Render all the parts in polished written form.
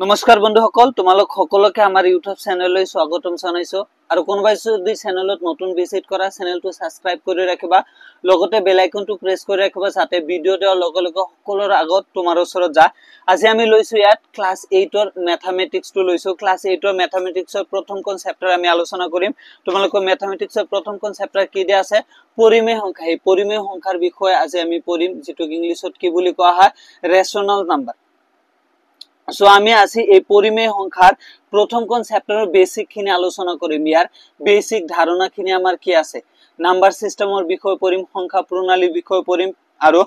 নমস্কাৰ বন্ধুসকল তোমালোক সকলোকে আমাৰ ইউটিউব চেনেললৈ স্বাগতম জনাইছো আৰু কোনোবাই যদি চেনেলত নতুন ভিজিট কৰা চেনেলটো সাবস্ক্ৰাইব কৰি ৰাখিবা লগতে বেল আইকনটো প্ৰেছ কৰি ৰাখিবা যাতে ভিডিও দিয়াৰ লগে লগে সকলোৰ আগত তোমাৰ ওচৰত যা আজি আমি লৈছো ইয়াত ক্লাস 8 ৰ ম্যাথমেটিক্স টো লৈছো ক্লাস 8 ৰ ম্যাথমেটিক্সৰ প্ৰথম কনসেপ্টৰ আমি আলোচনা কৰিম তোমালোকৰ ম্যাথমেটিক্সৰ প্ৰথম কনসেপ্টৰ কি দিয়া আছে পৰিমেয় সংখ্যা এই পৰিমেয় সংখ্যাৰ বিষয়ে আজি আমি পঢ়িম যেটো ইংলিছত কি বুলি কোৱা হয় ৰেশনাল নাম্বাৰ সো আমি আজি এই পৰিমেয় সংখ্যাৰ প্ৰথম কনসেপ্টৰ বেসিক খিনি আলোচনা কৰিম ইয়াৰ বেসিক ধাৰণা খিনি আমাৰ কি আছে নাম্বাৰ সিস্টেমৰ বিষয় পঢ়িম সংখ্যা প্ৰণালীৰ বিষয় পঢ়িম আৰু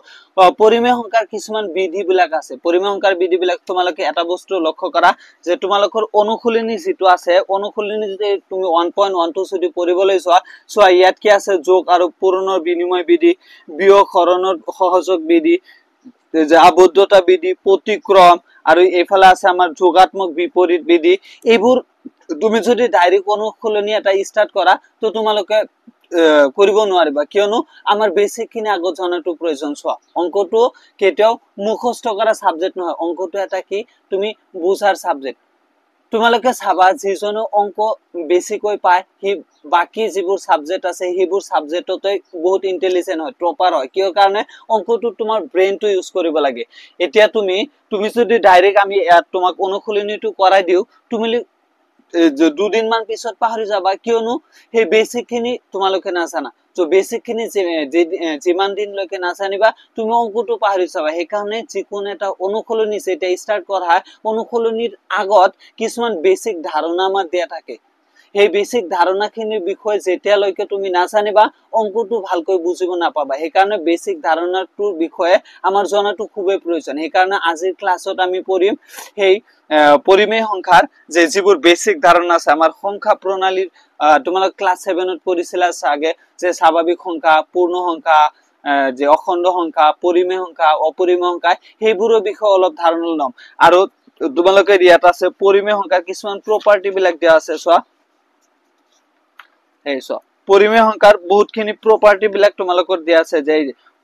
পৰিমেয় সংখ্যাৰ কিছুমান বিধি বিলাক আছে পৰিমেয় সংখ্যাৰ বিধি বিলাক তোমালোকে এটা বস্তু লক্ষ্য কৰা যে তোমালোকৰ অনুকূলনী যেটো আছে অনুকূলনী যদি তুমি 1.12 যদি পঢ়িবলৈ যোৱা ইয়াত কি আছে যোগ আৰু পূৰণৰ বিনিময় বিধি বিয়োগ হৰণৰ সহযোগ বিধি যে আবদ্ধতা বিধি প্ৰতিক্ৰম আৰু এফালে আছে আমাৰ যোগাত্মক বিপৰীত বিধি এইবোৰ তুমি যদি ডাইৰেক্ট অনুকূলনী এটা স্টাৰ্ট কৰা তো তোমালোকে কৰিব নোৱাৰিবা কিয়নো আমাৰ বেসিক খিনি আগত জনাটো প্ৰয়োজন ছোৱা অংকটো কেতিয়াও মুখস্থ কৰা সাবজেক্ট নহয় অংকটো এটা কি তুমি বুজাৰ সাবজেক্ট তোমালোকে চাবা যিজনে অংক বেছিকৈ পায় হি বাকি যিবোৰ সাবজেক্ট আছে হিবোৰ সাবজেক্টতে বহুত ইন্টেলিজেন্ট হয় টপাৰ হয় কিয় কাৰণে অংকটো তোমাৰ ব্ৰেইনটো ইউজ কৰিব লাগে এতিয়া তুমি যদি ডাইৰেক্ট আমি তোমাক অনুকূলনীটো কৰাই দিও তুমি দুদিন মান পিছত পাহৰি যাবা কিয়নো হে বেসিক খিনি তোমালোকে নাজানা তো বেসিক খিনি যিমান দিন লৈকে নাজানিবা তুমি অংকটো পাহৰি যাবা হে কাৰণে যিকোনো এটা অনুকূলনী যেটা স্টাৰ্ট কৰা অনুকূলনীৰ আগত কিছুমান বেসিক ধাৰণা আমাৰ দিয়া থাকে এই বেসিক ধাৰণাখিনিৰ বিষয়ে যেতিয়া লৈকে তুমি নাজানিবা অংকটো ভালকৈ বুজিব নাপাবা হে কাৰণে বেসিক ধাৰণাটোৰ বিষয়ে আমাৰ জনাটো খুবেই প্ৰয়োজন হে কাৰণে আজিৰ ক্লাছত আমি পঢ়িম হেই পৰিমেয় সংখ্যাৰ যে যিবোৰ বেসিক ধাৰণা আছে আমাৰ সংখ্যা প্ৰণালীৰ তোমালোক ক্লাস 7 ত পঢ়িছিলা আগে যে স্বাভাৱিক সংখ্যা পূৰ্ণ সংখ্যা যে অখণ্ড সংখ্যা পৰিমেয় সংখ্যা অপৰিমেয় সংখ্যা হেইবোৰৰ বিষয়ে অলপ ধাৰণা লম আৰু তোমালোকে ইয়াত আছে পৰিমেয় সংখ্যাৰ কিছুমান প্ৰপাৰ্টি বিলাক দিয়া আছে চোৱা এই চোৱা পৰিমেয় সংখ্যাৰ বহুতখিনি প্ৰপাৰ্টি বিলাক তোমালোকৰ দিয়া আছে যে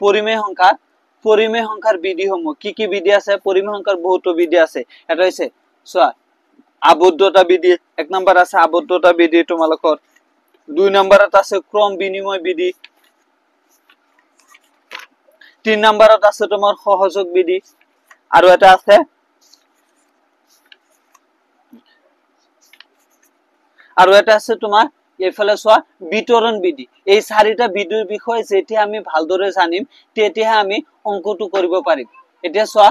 পৰিমেয় সংখ্যাৰ বিধিসমূহ কি বিধি আছে পৰিমেয় সংখ্যাৰ বহুতো বিধি আছে এটা হৈছে চোৱা আবদ্ধতা বিধি এক নম্বৰ আছে আবদ্ধতা বিধি তোমালোকৰ দুই নম্বৰত আছে ক্ৰম বিনিময় বিধি তিন নম্বৰত আছে তোমাৰ সহযোগ বিধি আৰু এটা আছে তোমাৰ এফালে চোৱা বিতৰণ বিধি এই চাৰিটা বিধিৰ বিষয়ে যেতিয়া আমি ভালদৰে জানিম তেতিয়া আমি অংকটো কৰিব পাৰিম এতিয়া চোৱা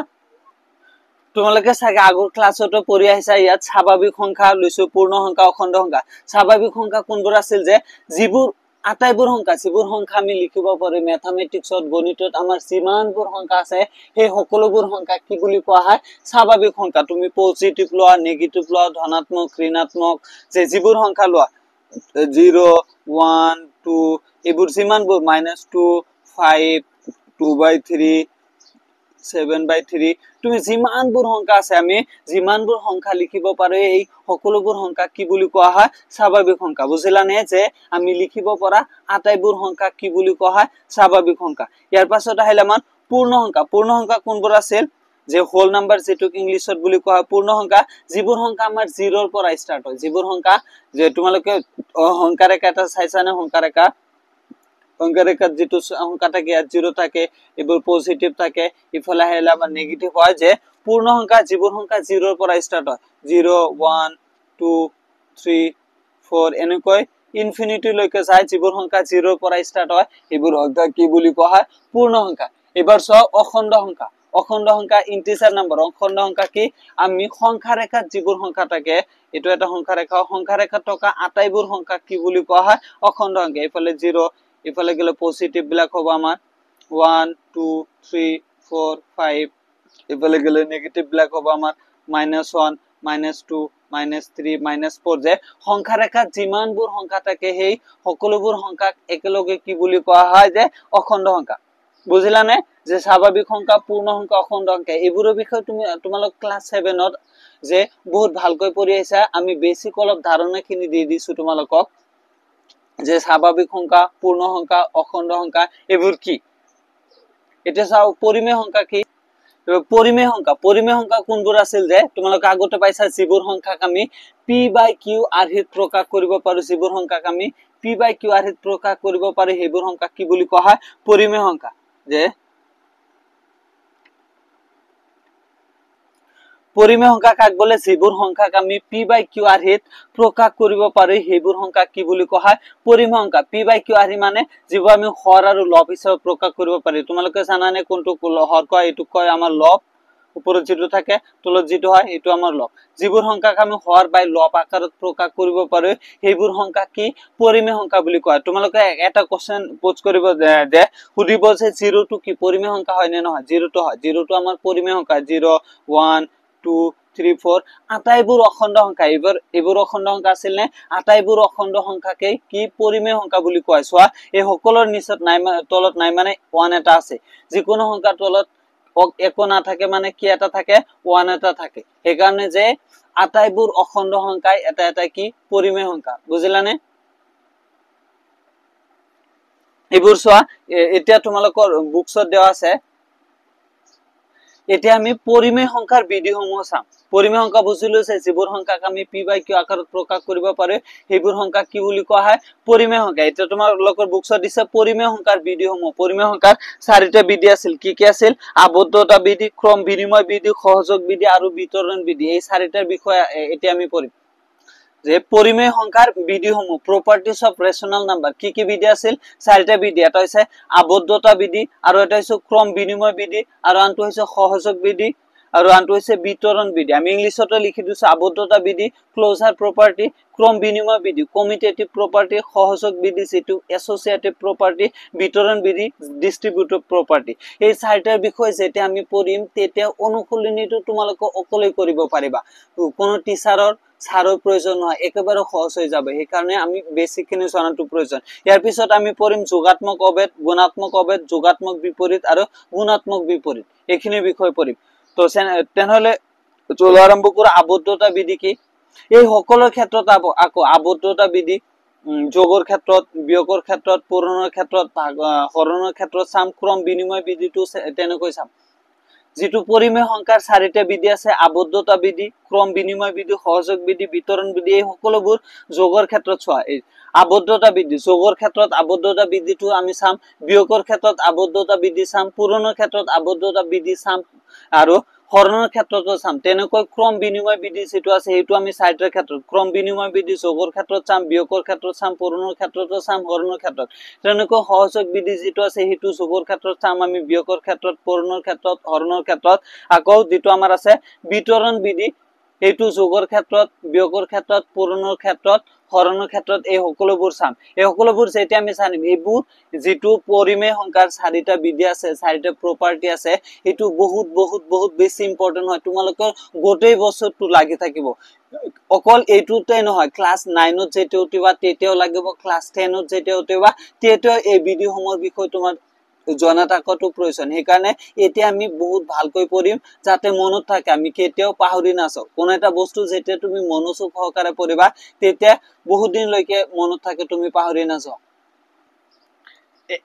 তোমালোকে চাগে আগৰ ক্লাছতো পঢ়ি আহিছা ইয়াত স্বাভাৱিক সংখ্যা লৈছো পূৰ্ণ সংখ্যা অখণ্ড সংখ্যা স্বাভাৱিক সংখ্যা কোনবোৰ আছিল যে যিবোৰ আটাইবোৰ সংখ্যা আমি লিখিব পাৰো ম্যাথমেটিক্সত গণিতত আমাৰ যিমানবোৰ সংখ্যা আছে সেই সকলোবোৰ সংখ্যা কি বুলি কোৱা হয় স্বাভাৱিক সংখ্যা তুমি পজিটিভ লোৱা নেগেটিভ লোৱা ধনাত্মক ঋণাত্মক যে যিবোৰ সংখ্যা লোৱা 0 1 2 এইবোৰ যিমানবোৰ -2 5 2/3 7/3 তুমি যিমানবোৰ সংখ্যা আছে আমি যিমানবোৰ সংখ্যা লিখিব পাৰো এই সকলোবোৰ সংখ্যা কি বুলি কোৱা হয় স্বাভাৱিক সংখ্যা বুজিলানে যে আমি লিখিব পৰা আটাইবোৰ সংখ্যা কি বুলি কোৱা হয় স্বাভাৱিক সংখ্যা ইয়াৰ পাছত আহিলে আমাৰ পূৰ্ণ সংখ্যা কোনবোৰ আছিল যে হোল নাম্বাৰ যেটো ইংলিশত বুলি কোৱা হয় পূৰ্ণ সংখ্যা যিবোৰ সংখ্যা আমাৰ 0 ৰ পৰা স্টাৰ্ট হয় যিবোৰ সংখ্যা যে তোমালোকে সংখ্যা ৰেখা এটা চাইছানে সংখ্যা ৰেখাত যেটো সংখ্যা থাকে 0 থাকে এবোৰ পজিটিভ থাকে ইফালে আহিলে আমাৰ নেগেটিভ হয় যে পূৰ্ণ সংখ্যা যিবোৰ সংখ্যা 0 ৰ পৰা স্টাৰ্ট হয় 0 1 2 3 4 এনেকৈ ইনফিনিটি লৈকে যায় যিবোৰ সংখ্যা 0 ৰ পৰা স্টাৰ্ট হয় এবোৰ সংখ্যা কি বুলি কোৱা হয় পূৰ্ণ সংখ্যা এবাৰ চাও অখণ্ড সংখ্যা ইন্টিজাৰ নাম্বাৰ অখণ্ড সংখ্যা কি আমি সংখ্যা ৰেখাত যিবোৰ সংখ্যা থাকে এটো এটা সংখ্যা ৰেখাত থকা আটাইবোৰ সংখ্যা কি বুলি কোৱা হয় অখণ্ড সংখ্যা ইফালে 0 ইফালে গলে পজিটিভ বিলাক হ'ব আমাৰ 1 2 3 4 5 ইফালে গলে নেগেটিভ বিলাক হ'ব আমাৰ -1 -2 -3 -4 যে সংখ্যা ৰেখাত যিমানবোৰ সংখ্যা থাকে সেই সকলোবোৰ সংখ্যাক একেলগে কি বুলি কোৱা হয় যে অখণ্ড সংখ্যা বুজিলানে যে স্বাভাৱিক সংখ্যা পূৰ্ণ সংখ্যা অখণ্ড সংখ্যা এইবোৰৰ বিষয়ে তোমালোক ক্লাস 7 ত যে বহুত ভালকৈ পঢ়ি আহিছা আমি বেসিক অলপ ধাৰণাখিনি দি দিছো তোমালোকক যে স্বাভাৱিক সংখ্যা পূৰ্ণ সংখ্যা অখণ্ড সংখ্যা এবোৰ কি এটা চাও পৰিমেয় সংখ্যা কি পৰিমেয় সংখ্যা কোনবোৰ আছিল যে তোমালোকে আগতে পাইছা যিবোৰ সংখ্যাক আমি p/q আৰ্হিত প্ৰকাশ কৰিব পাৰো যিবোৰ সংখ্যাক আমি p/q আৰ্হিত প্ৰকাশ কৰিব পাৰো সেইবোৰ সংখ্যাক কি বুলি কোৱা হয় পৰিমেয় সংখ্যা যে পৰিমেয় সংখ্যা কাক বলে যিবোৰ সংখ্যাক আমি p/q আৰ্হিত প্ৰকাশ কৰিব পাৰো সেইবোৰ সংখ্যাক কি বুলি কোৱা হয় পৰিমেয় সংখ্যা p/q আৰ্হি মানে যিবোৰ আমি হৰ আৰু লব হিচাপে প্ৰকাশ কৰিব পাৰি তোমালোকে জানানে কোনটো হৰ কয় এটো কয় আমাৰ লব ওপৰত যেটো থাকে তলত যেটো হয় এটো আমাৰ লব যিবোৰ সংখ্যাক আমি হৰ বাই লব আকাৰত প্ৰকাশ কৰিব পাৰো সেইবোৰ সংখ্যা কি পৰিমেয় সংখ্যা বুলি কয় তোমালোকে এটা কোশ্চেন পোজ কৰিব যে সুধিব যে 0 টো কি পৰিমেয় সংখ্যা হয় নে নহয় 0 টো হয় 0 টো আমাৰ পৰিমেয় সংখ্যা 0 1 2 3 4 আটাইবোৰ অখণ্ড সংখ্যা এইবোৰ অখণ্ড সংখ্যা আছিল নে আটাইবোৰ অখণ্ড সংখ্যাকে কি পৰিমেয় সংখ্যা বুলি কোৱা সোৱা এই সকলৰ নিচত নাই তলত নাই মানে 1 এটা আছে যিকোনো সংখ্যাৰ তলত একো না থাকে মানে কি এটা থাকে 1 এটা থাকে এই কাৰণে যে আটাইবোৰ অখণ্ড সংখ্যাই এটা এটা কি পৰিমেয় সংখ্যা বুজিলানে এইবোৰ সোৱা এতিয়া তোমালোকৰ বুকছত দেৱা আছে এতিয়া আমি পৰিমেয় সংখ্যাৰ বিধিসমূহ চাম পৰিমেয় সংখ্যা বুজিলো যে যিবোৰ সংখ্যাক আমি p/q আকাৰত প্ৰকাশ কৰিব পাৰো সেইবোৰ সংখ্যা কি বুলি কোৱা হয় পৰিমেয় সংখ্যা এতিয়া তোমালোকৰ বুকছত দিছে পৰিমেয় সংখ্যাৰ বিধিসমূহ পৰিমেয় সংখ্যাৰ চাৰিটা বিধি আছিল কি আছিল আবদ্ধতা বিধি ক্ৰম বিনিময় বিধি সহযোগ বিধি আৰু বিতৰণ বিধি এই চাৰিটাৰ বিষয়ে এতিয়া আমি পঢ়িম যে পৰিমেয় সংখ্যাৰ বিধিসমূহ প্ৰপাৰ্টিজ অফ ৰেশনাল নাম্বাৰ কি বিধি আছিল চাৰিটা বিধি এটা হৈছে আবদ্ধতা বিধি আৰু এটা হৈছে ক্ৰম বিনিময় বিধি আৰু আনটো হৈছে সহযোগ বিধি আৰু আনটো হৈছে বিতৰণ বিধি আমি ইংলিশতে লিখি দিছো আবদ্ধতা বিধি ক্লোজাৰ প্ৰপাৰ্টি ক্ৰম বিনিময় বিধি কমিউটেটিভ প্ৰপাৰ্টি সহযোগ বিধি যেটো এছ'চিয়েটিভ প্ৰপাৰ্টি বিতৰণ বিধি ডিস্ট্ৰিবিউটিভ প্ৰপাৰ্টি এই চাৰিটাৰ বিষয়ে যেতিয়া আমি পঢ়িম তেতিয়া অনুশীলনীটো তোমালোকে অকলে কৰিব পাৰিবা কোনো টিচাৰৰ সাৰৰ প্ৰয়োজন নহয় একেবাৰে সহজ হৈ যাব এই কাৰণে আমি বেসিকখিনি জানাটো প্ৰয়োজন ইয়াৰ পিছত আমি পঢ়িম যোগাত্মক অভেদ গুণাত্মক অভেদ যোগাত্মক বিপৰীত আৰু গুণাত্মক বিপৰীত এইখিনি বিষয় পঢ়িম তো তেনেহলে চলো আৰম্ভ কৰা আবদ্ধতা বিধি কি এই সকলৰ ক্ষেত্ৰত আকৌ আবদ্ধতা বিধি যোগৰ ক্ষেত্ৰত বিয়োগৰ ক্ষেত্ৰত পূৰণৰ ক্ষেত্ৰত হৰণৰ ক্ষেত্ৰত সাম ক্ৰম বিনিময় বিধিটো তেনেকৈ সাম যেটো পৰিমেয় সংখ্যাৰ চাৰিটা বিধি আছে আবদ্ধতা বিধি ক্ৰম বিনিময় বিধি সহযোগ বিধি বিতৰণ বিধি এই সকলোবোৰ যোগৰ ক্ষেত্ৰত চোৱা আবদ্ধতা বিধি যোগৰ ক্ষেত্ৰত আবদ্ধতা বিধিটো আমি চাম বিয়োগৰ ক্ষেত্ৰত আবদ্ধতা বিধি চাম পূৰণৰ ক্ষেত্ৰত আবদ্ধতা বিধি চাম আৰু হৰণৰ ক্ষেত্ৰতো চাম তেনেকৈ ক্ৰম বিনিময় বিধি যেটো আছে হেতু আমি চাৰিটাৰ ক্ষেত্ৰত ক্ৰম বিনিময় বিধি যোগৰ ক্ষেত্ৰত চাম বিয়োগৰ ক্ষেত্ৰত চাম পূৰণৰ ক্ষেত্ৰতো চাম হৰণৰ ক্ষেত্ৰত তেনেকৈ সহযোগ বিধি যেটো আছে হেতু যোগৰ ক্ষেত্ৰত চাম আমি বিয়োগৰ ক্ষেত্ৰত পূৰণৰ ক্ষেত্ৰত হৰণৰ ক্ষেত্ৰত আকৌ যেটো আমাৰ আছে বিতৰণ বিধি হেতু যোগৰ ক্ষেত্ৰত বিয়োগৰ ক্ষেত্ৰত পূৰণৰ ক্ষেত্ৰত হৰণৰ ক্ষেত্ৰত এই সকলোবোৰ চাম এই সকলোবোৰ যেতিয়া আমি জানিম এইবোৰ যেটো পৰিমেয় সংখ্যাৰ চাৰিটা বিধি আছে চাৰিটা প্ৰপাৰ্টি আছে এটো বহুত বেছি ইম্পৰ্টেন্ট হয় তোমালোকৰ গোটেই বছৰটো লাগি থাকিব অকল এইটোতে নহয় ক্লাস 9 ত যেতে উঠিবা তেতেও লাগিব ক্লাস 10 ত যেতে উঠিবা তেতেও এই বিধিসমূহৰ বিষয় তোমাৰ জনা থাকাটো প্ৰয়োজন সেই কাৰণে এতিয়া আমি বহুত ভালকৈ পঢ়িম যাতে মনত থাকে আমি কেতিয়াও পাহৰি নাযাও কোন এটা বস্তু যেতে তুমি মনোযোগ সহকাৰে পঢ়িবা তেতিয়া বহুত দিন লৈকে মনত থাকে তুমি পাহৰি নাযাও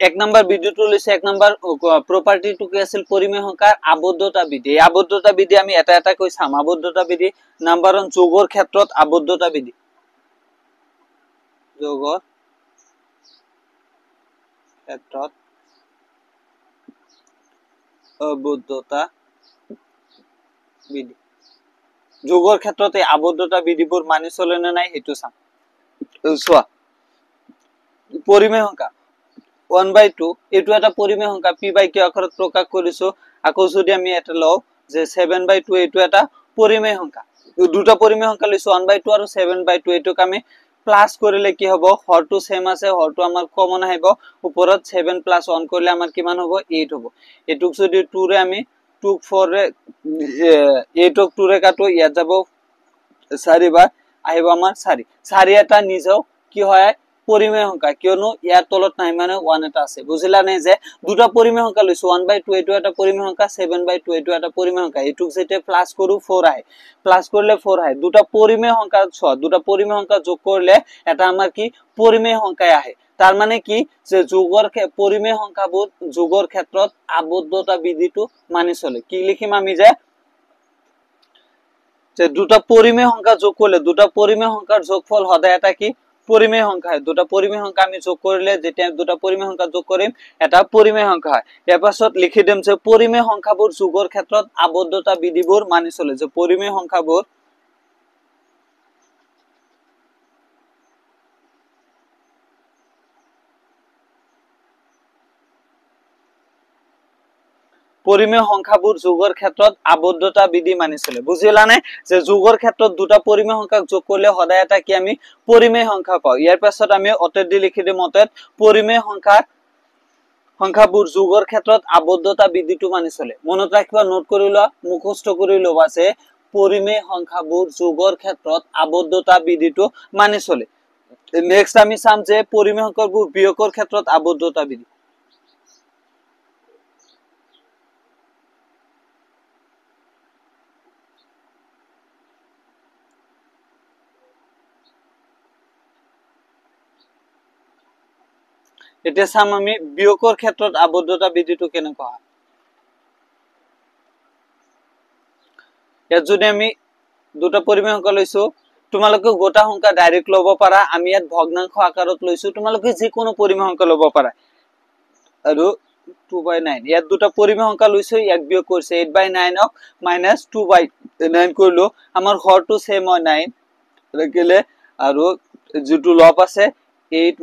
এক নম্বৰ বিধিটো লৈছে এক নম্বৰ প্ৰপাৰ্টিটো কি আছিল পৰিমেয় সংখ্যাৰ আবদ্ধতা বিধি আবদ্ধতা বিধি আমি এটা এটা কৈ চাম আবদ্ধতা বিধি নাম্বাৰ 1 যোগৰ ক্ষেত্ৰত আবদ্ধতা বিধি যোগৰ ক্ষেত্ৰত আবদ্ধতা বিধি যোগৰ ক্ষেত্ৰতে আবদ্ধতা বিধিবোৰ মানি চলে না নাই হেতু চাম চোৱা পৰিমেয় সংখ্যা 1/2 এটো এটা পৰিমেয় সংখ্যা p/q আকাৰত প্ৰকাশ কৰিছো আকৌ যদি আমি এটা লও যে 7/2 এটো এটা পৰিমেয় সংখ্যা দুটা পৰিমেয় সংখ্যা লৈছো 1/2 আৰু 7/2 এটোক আমি প্লাস কৰিলে কি হ'ব হৰটো সেম আছে হৰটো আমাৰ কমন আহিব ওপৰত 7 + 1 কৰিলে আমাৰ কিমান হ'ব 8 হ'ব এটোক যদি 2 ৰে আমি 2 4 ৰে 8 ক 2 ৰে কাটো ইয়াত যাব 4 বাৰ আহিব আমাৰ 4 এটা নিজও কি হয় পৰিমেয় সংখ্যা কিয়নো ইয়াৰ তলত নাই মানে 1 এটা আছে বুজিলা নে যে দুটা পৰিমেয় সংখ্যা লৈছো 1/2 এটো এটা পৰিমেয় সংখ্যা 7/2 এটো এটা পৰিমেয় সংখ্যা এটুক যেতে প্লাস কৰো 4 আহে প্লাস কৰলে 4 আহে দুটা পৰিমেয় সংখ্যা দুটা পৰিমেয় সংখ্যা যোগ কৰলে এটা আমাৰ কি পৰিমেয় সংখ্যা আহে তাৰ মানে কি যে যোগৰ পৰিমেয় সংখ্যাবোৰ যোগৰ ক্ষেত্ৰত আবদ্ধতা বিধিটো মানি চলে কি লিখিম আমি যে দুটা পৰিমেয় সংখ্যা যোগ কৰলে দুটা পৰিমেয় সংখ্যাৰ যোগফল সদায় এটা কি পৰিমেয় সংখ্যা দুটা পৰিমেয় সংখ্যা আমি যোগ কৰিলে যেতিয়া দুটা পৰিমেয় সংখ্যা যোগ কৰিম এটা পৰিমেয় সংখ্যা হয় ইয়াৰ পাছত লিখি দিম যে পৰিমেয় সংখ্যাবোৰ যোগৰ ক্ষেত্ৰত আবদ্ধতা বিধিবোৰ মানি চলে যে পৰিমেয় সংখ্যাবোৰ পৰিমেয় সংখ্যাবোৰ যোগৰ ক্ষেত্ৰত আবদ্ধতা বিধি মানি চলে বুজিলা নে যে যোগৰ ক্ষেত্ৰত দুটা পৰিমেয় সংখ্যা যোগ কৰিলে সদায় এটা কি আমি পৰিমেয় সংখ্যা পাও ইয়াৰ পাছত আমি অতেত দি লিখি দিম অতেত পৰিমেয় সংখ্যাবোৰ যোগৰ ক্ষেত্ৰত আবদ্ধতা বিধিটো মানি চলে মনত ৰাখিবা নোট কৰি লোৱা মুখস্থ কৰি লবা যে পৰিমেয় সংখ্যাবোৰ যোগৰ ক্ষেত্ৰত আবদ্ধতা বিধিটো মানি চলে নেক্সট আমি চাম যে পৰিমেয় সংখ্যাবোৰ বিয়োগৰ ক্ষেত্ৰত আবদ্ধতা বিধি এতিয়া চাম আমি বিয়োগৰ ক্ষেত্ৰত আবদ্ধতা বিধিটো কেনেকুৱা হয় ইয়াত যদি আমি দুটা পৰিমেয় সংখ্যা লৈছো তোমালোকে গোটা সংখ্যা ডাইৰেক্ট লব পাৰা আমি ইয়াত ভগ্নাংশ আকাৰত লৈছো তোমালোকে যে কোনো পৰিমেয় সংখ্যা লব পাৰা আৰু 2/9 ইয়াত দুটা পৰিমেয় সংখ্যা লৈছো ইয়াক বিয়োগ কৰিছে 8/9 ক -2/9 কৰিলো আমাৰ হৰটো সেম হয় 9 ৰাখিলে আৰু যেটো লব আছে 8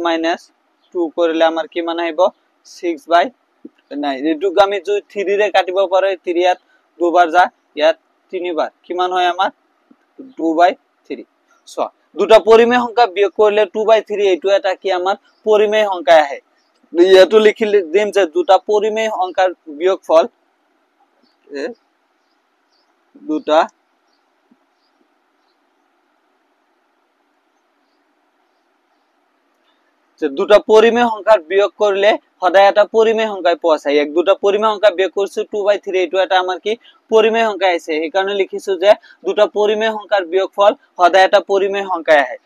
- 2 কৰিলে আমাৰ কি মান আহিব 6/9 এটুক আমি যদি 3 ৰে কাটিব পাৰো 3 ইয়াত দুবাৰ যা ইয়াত 3 বাৰ কিমান হয় আমাৰ 2/3 সো দুটা পৰিমেয় সংখ্যা বিয়োগ কৰিলে 2/3 এটো এটা কি আমাৰ পৰিমেয় সংখ্যা আহে ইয়াতো লিখি দিম যে দুটা পৰিমেয় সংখ্যাৰ বিয়োগফল দুটা যে দুটা পৰিমেয় সংখ্যাৰ বিয়োগ কৰিলে সদায় এটা পৰিমেয় সংখ্যা পোৱা যায় এক দুটা পৰিমেয় সংখ্যা বিয়োগ কৰিছো 2/3 এটো এটা আমাৰ কি পৰিমেয় সংখ্যা আছে এই কাৰণে লিখিছো যে দুটা পৰিমেয় সংখ্যাৰ বিয়োগফল সদায় এটা পৰিমেয় সংখ্যা আহে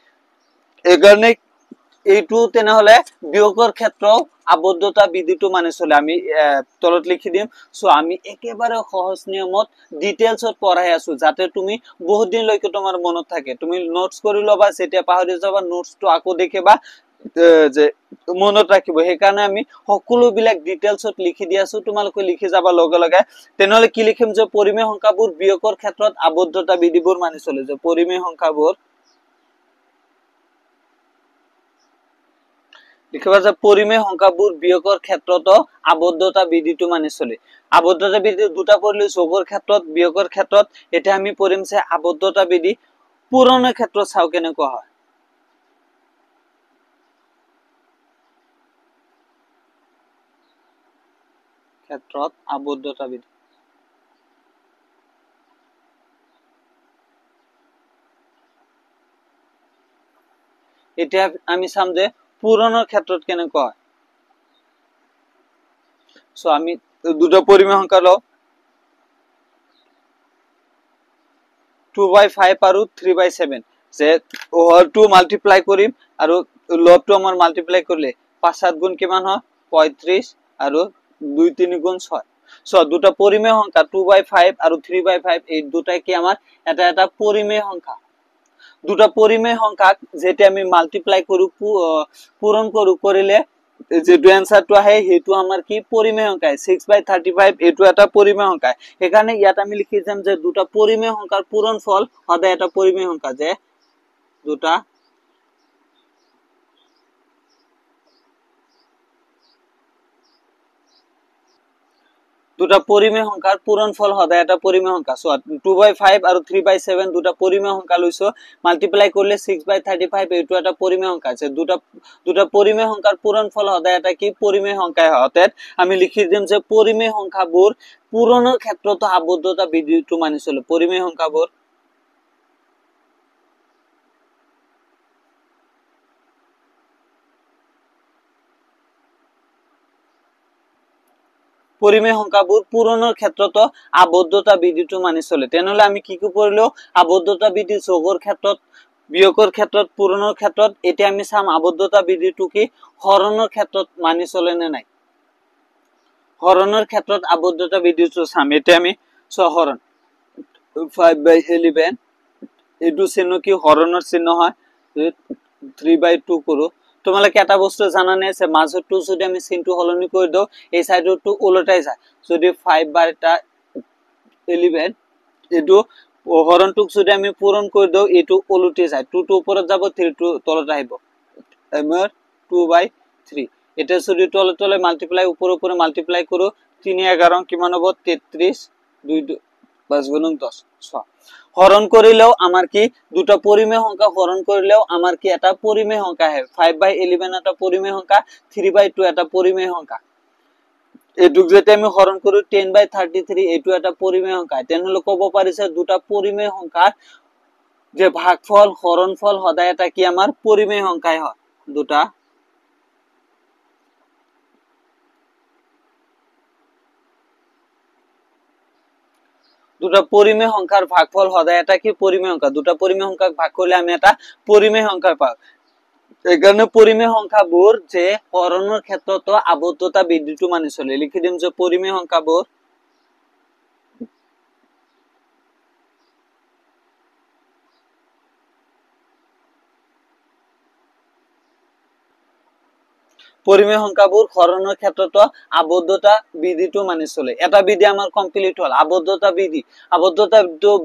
এই কাৰণে এইটো তেনে হলে বিয়োগৰ ক্ষেত্ৰত আবদ্ধতা বিধিটো মানি চলে আমি তলত লিখি দিম সো আমি একেবাৰে সহজ নিয়মত ডিটেইলছত পঢ়াই আছো যাতে তুমি বহুত দিন লৈকে তোমাৰ মনত থাকে তুমি নোটস কৰি লবা যেতিয়া পাহৰি যাবা নোটসটো আকৌ দেখিবা যে মনত ৰাখিব সেই কাৰণে আমি সকলো বিলাক ডিটেইলছত লিখি দি আছো তোমালোকে লিখি যাবা লগে লগে তেনহলে কি লিখিম যে পৰিমেয় সংখ্যাবোৰ বিয়োগৰ ক্ষেত্ৰত আবদ্ধতা বিধিবোৰ মানি চলে যে পৰিমেয় সংখ্যাবোৰ লিখিবা যে পৰিমেয় সংখ্যাবোৰ বিয়োগৰ ক্ষেত্ৰত আবদ্ধতা বিধিটো মানি চলে আবদ্ধতা বিধি দুটা পঢ়িলে যোগৰ ক্ষেত্ৰত বিয়োগৰ ক্ষেত্ৰত এটা আমি পঢ়িম যে আবদ্ধতা বিধি পূৰণৰ ক্ষেত্ৰত চাও কেনেকুৱা হয় ক্ষেত্ৰত আবদ্ধতা বিধি এটা আমি চাম যে পূৰণৰ ক্ষেত্ৰত কেনেকুৱা হয় সো আমি দুটা পৰিমেয় সংখ্যা লও 2/5 আৰু 3/7 যে হৰটো মাল্টিপ্লাই কৰিম আৰু লবটো আমাৰ মাল্টিপ্লাই কৰিলে 5 7 গুণ কিমান হয় 35 আৰু 2 3 গুণ 6 সো দুটা পৰিমেয় সংখ্যা 2/5 আৰু 3/5 এই দুটাই কি আমাৰ এটা পৰিমেয় সংখ্যা দুটা পৰিমেয় সংখ্যাক যেতে আমি মাল্টিপ্লাই কৰো পূৰণ কৰো কৰিলে যে আনসাৰটো আহে হেতু আমাৰ কি পৰিমেয় সংখ্যা 6/35 এটো এটা পৰিমেয় সংখ্যা এই কাৰণে ইয়াত আমি লিখি যাম যে দুটা পৰিমেয় সংখ্যাৰ পূৰণফল সদায় এটা পৰিমেয় সংখ্যা যে দুটা দুটা পৰিমেয় সংখ্যাৰ পূৰণফল সদায় এটা পৰিমেয় সংখ্যা সো 2/5 আৰু 3/7 দুটা পৰিমেয় সংখ্যা লৈছো মাল্টিপ্লাই কৰিলে 6/35 এটো এটা পৰিমেয় সংখ্যা আছে দুটা পৰিমেয় সংখ্যাৰ পূৰণফল সদায় এটা কি পৰিমেয় সংখ্যা হয় অতএব আমি লিখি দিম যে পৰিমেয় সংখ্যাবোৰ পূৰণৰ ক্ষেত্ৰত আবদ্ধতা বিধিটো মানি চলে পৰিমেয় সংখ্যাবোৰ পৰিমেয় সংখ্যাবোৰ পূৰণৰ ক্ষেত্ৰত আবদ্ধতা বিধিটো মানি চলে তেনেহলে আমি কি কি পঢ়িলো আবদ্ধতা বিধি যোগৰ ক্ষেত্ৰত বিয়োগৰ ক্ষেত্ৰত পূৰণৰ ক্ষেত্ৰত এতিয়া আমি চাম আবদ্ধতা বিধিটো কি হৰণৰ ক্ষেত্ৰত মানি চলে নে নাই হৰণৰ ক্ষেত্ৰত আবদ্ধতা বিধিটো চাম এতিয়া আমি হৰণ 5/11 এইটো চিহ্ন কি হৰণৰ চিহ্ন হয় 3/2 কৰো তোমালোকে এটা বস্তু জানা নে যে মাজৰটো যদি আমি চিহ্নটো হলনি কৰি দাও এই সাইডৰটো উলটাই যায় যদি 5/11 এইটো হৰণটোক যদি আমি পূৰণ কৰি দাও এইটো উলটি যায় 2 টো ওপৰত যাব 3 টো তলত আহিব আমাৰ 2/3 এটা যদি তলে তলে মাল্টিপ্লাই উপরে উপরে মাল্টিপ্লাই করো 3 11 কিমান হ'ব 33 2 5 গুণ 10 6 হরণ করিলেও আমার কি দুটো পরিমেয় সংখ্যা হরণ করিলেও আমার কি এটা পরিমেয় সংখ্যা হয় 5/11 এটা পরিমেয় সংখ্যা 3/2 এটা পরিমেয় সংখ্যা এটুক যেতে আমি হরণ করি 10/33 এটু এটা পরিমেয় সংখ্যা তেনেহলে কব পারিছে দুটো পরিমেয় সংখ্যার যে ভাগফল হরণফল সদায় এটা কি আমার পরিমেয় সংখ্যাই হয় দুটা দুটা পরিমেয় সংখ্যার ভাগফল সদায় এটা কি পরিমেয় সংখ্যা দুটা পরিমেয় সংখ্যাক ভাগ করলে আমি এটা পরিমেয় সংখ্যা পাব এই কারণে পরিমেয় সংখ্যাবোৰ যে হৰণৰ ক্ষেত্ৰত আবদ্ধতা বিধিটো মানি চলে লিখি দিম যে পৰিমেয় সংখ্যাবোৰ পৰিমেয় সংখ্যাবোৰ হৰণৰ ক্ষেত্ৰত আবদ্ধতা বিধিটো মানি চলে এটা বিধি আমাৰ কমপ্লিট হল আবদ্ধতা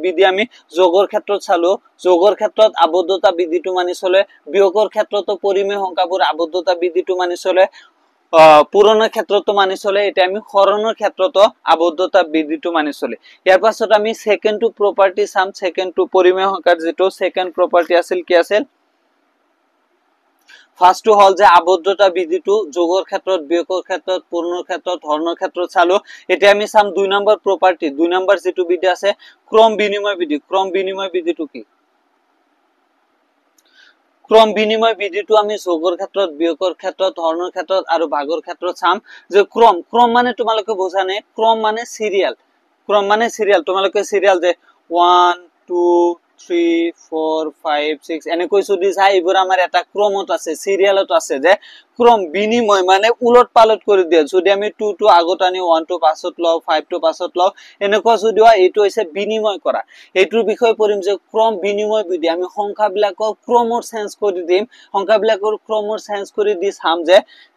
বিধি আমি যোগৰ ক্ষেত্ৰত চালো যোগৰ ক্ষেত্ৰত আবদ্ধতা বিধিটো মানি চলে বিয়োগৰ ক্ষেত্ৰত পৰিমেয় সংখ্যাবোৰ আবদ্ধতা বিধিটো মানি চলে পূৰণৰ ক্ষেত্ৰত মানি চলে এটা আমি হৰণৰ ক্ষেত্ৰত আবদ্ধতা বিধিটো মানি চলে ইয়াৰ পাছত আমি সেকেন্ড টু প্ৰপাৰ্টি চাম সেকেন্ড টু পৰিমেয় সংখ্যাৰ যেটো সেকেন্ড প্ৰপাৰ্টি আছিল কি আছিল ফাৰ্স্ট টু হল যে আবদ্ধতা বিধিটো যোগৰ ক্ষেত্ৰত বিয়োগৰ ক্ষেত্ৰত পূৰণৰ ক্ষেত্ৰত হৰণৰ ক্ষেত্ৰত চালো এটা আমি চাম 2 নম্বৰ প্ৰপাৰ্টি 2 নম্বৰ যেটো বিধি আছে ক্ৰম বিনিময় বিধিটো কি ক্ৰম বিনিময় বিধিটো আমি যোগৰ ক্ষেত্ৰত বিয়োগৰ ক্ষেত্ৰত হৰণৰ ক্ষেত্ৰত আৰু ভাগৰ ক্ষেত্ৰত চাম যে ক্ৰম মানে তোমালোকে বুজানে ক্ৰম মানে সিরিয়াল তোমালোকে সিরিয়াল যে 1 2 3 4 5 6 এনেকৈ যদি যায় এবোৰ আমাৰ এটা ক্ৰমত আছে সিৰিয়ালত আছে যে ক্ৰম বিনিময় মানে উলট পালট কৰি দিয়ে যদি আমি 2 টো আগত আনি 1 টো পাছত লও 5 টো পাছত লও এনেকৈ যদি হয় এটো হৈছে বিনিময় কৰা এটোৰ বিষয় পঢ়িম যে ক্ৰম বিনিময় বিধি আমি সংখ্যাবিলাকৰ ক্ৰমৰ চেঞ্জ কৰি দিম সংখ্যাবিলাকৰ ক্ৰমৰ চেঞ্জ কৰি দি চাম